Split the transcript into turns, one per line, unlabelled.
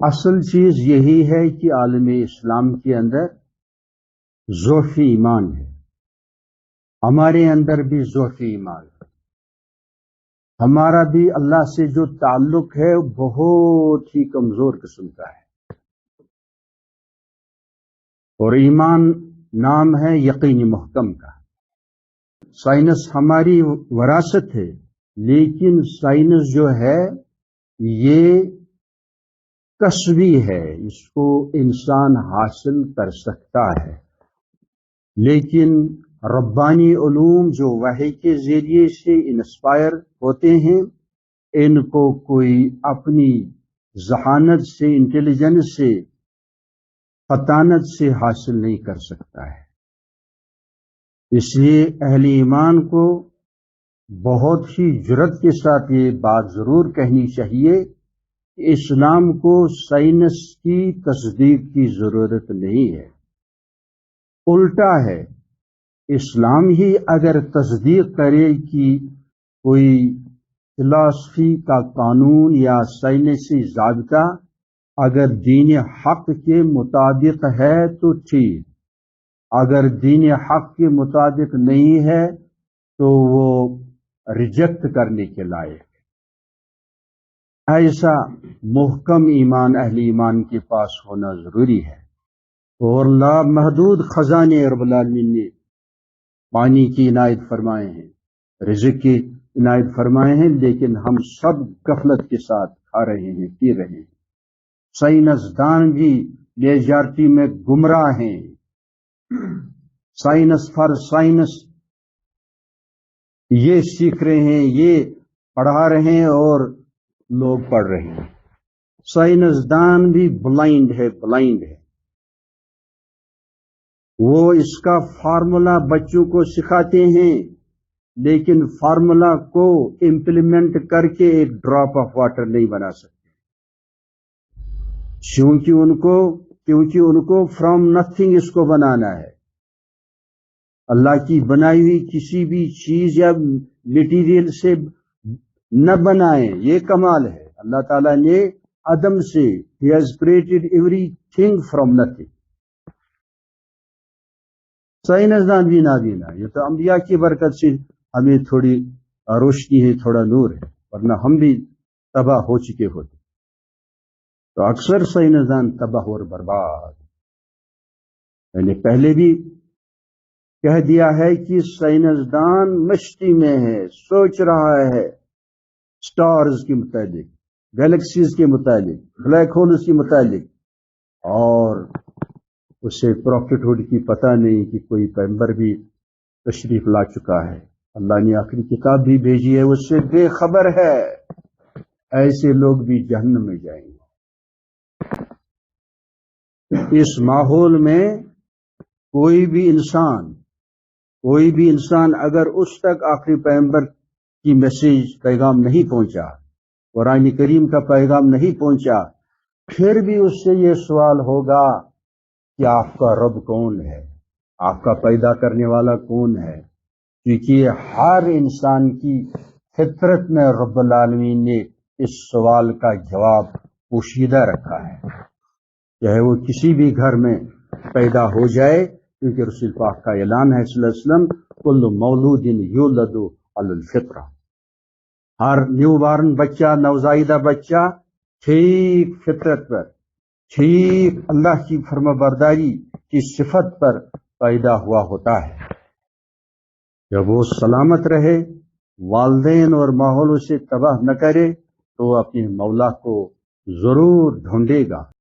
اصل چیز یہی ہے کہ عالم اسلام کے اندر ضعف ایمان ہے، ہمارے اندر بھی ضعف ایمان ہے، ہمارا بھی اللہ سے جو تعلق ہے بہت ہی کمزور قسم کا ہے، اور ایمان نام ہے یقین محکم کا۔ سائنس ہماری وراثت ہے، لیکن سائنس جو ہے یہ کسبی ہے، اس کو انسان حاصل کر سکتا ہے، لیکن ربانی علوم جو وحی کے ذریعے سے انسپائر ہوتے ہیں، ان کو کوئی اپنی ذہانت سے، انٹیلیجنس سے، فطانت سے حاصل نہیں کر سکتا ہے۔ اس لیے اہل ایمان کو بہت ہی جرأت کے ساتھ یہ بات ضرور کہنی چاہیے، اسلام کو سائنس کی تصدیق کی ضرورت نہیں ہے، الٹا ہے، اسلام ہی اگر تصدیق کرے کہ کوئی فلسفی کا قانون یا سائنسی ضابطہ اگر دین حق کے مطابق ہے تو ٹھیک، اگر دین حق کے مطابق نہیں ہے تو وہ ریجیکٹ کرنے کے لائق۔ ایسا محکم ایمان اہل ایمان کے پاس ہونا ضروری ہے، اور لامحدود خزانے رب العالمین نے پانی کی عنایت فرمائے ہیں، رزق کی عنایت فرمائے ہیں، لیکن ہم سب غفلت کے ساتھ کھا رہے ہیں، پی رہے ہیں۔ سائنسدان بھی میجارٹی میں گمراہ ہیں، سائنس فار سائنس یہ سیکھ رہے ہیں، یہ پڑھا رہے ہیں اور لوگ پڑھ رہے ہیں۔ سائنسدان بھی بلائنڈ ہے، بلائنڈ ہے، وہ اس کا فارمولا بچوں کو سکھاتے ہیں، لیکن فارمولا کو امپلیمنٹ کر کے ایک ڈراپ آف واٹر نہیں بنا سکتے، کیونکہ ان کو فرام نتھنگ اس کو بنانا ہے۔ اللہ کی بنائی ہوئی کسی بھی چیز یا میٹیریل سے نہ بنائیں، یہ کمال ہے۔ اللہ تعالیٰ نے عدم سے He has created everything from nothing۔ سائنسدان بھی نابینا، یہ تو انبیاء کی برکت سے ہمیں تھوڑی روشنی ہے، تھوڑا نور ہے، ورنہ ہم بھی تباہ ہو چکے ہوتے۔ تو اکثر سائنسدان تباہ اور برباد۔ میں نے پہلے بھی کہہ دیا ہے کہ سائنسدان مشتی میں ہے، سوچ رہا ہے سٹارز کے متعلق، گیلیکسیز کے متعلق، بلیک ہولز کے متعلق، اور اسے پروفٹ ہوڈ کی پتہ نہیں کہ کوئی پیغمبر بھی تشریف لا چکا ہے، اللہ نے آخری کتاب بھی بھیجی ہے، اس سے بے خبر ہے۔ ایسے لوگ بھی جہنم میں جائیں گے۔ اس ماحول میں کوئی بھی انسان اگر اس تک آخری پیغمبر کی میسیج پیغام نہیں پہنچا، قرآن کریم کا پیغام نہیں پہنچا، پھر بھی اس سے یہ سوال ہوگا کہ آپ کا رب کون ہے، آپ کا پیدا کرنے والا کون ہے، کیونکہ ہر انسان کی فطرت میں رب العالمین نے اس سوال کا جواب پوشیدہ رکھا ہے، چاہے وہ کسی بھی گھر میں پیدا ہو جائے، کیونکہ رسول پاک کا اعلان ہے صلی اللہ علیہ وسلم، کل مولود یولد علی الفطرہ، ہر نیو بارن بچہ، نوزائیدہ بچہ ٹھیک فطرت پر، ٹھیک اللہ کی فرمانبرداری کی صفت پر پیدا ہوا ہوتا ہے۔ جب وہ سلامت رہے، والدین اور ماحول اسے تباہ نہ کرے، تو وہ اپنے مولا کو ضرور ڈھونڈے گا۔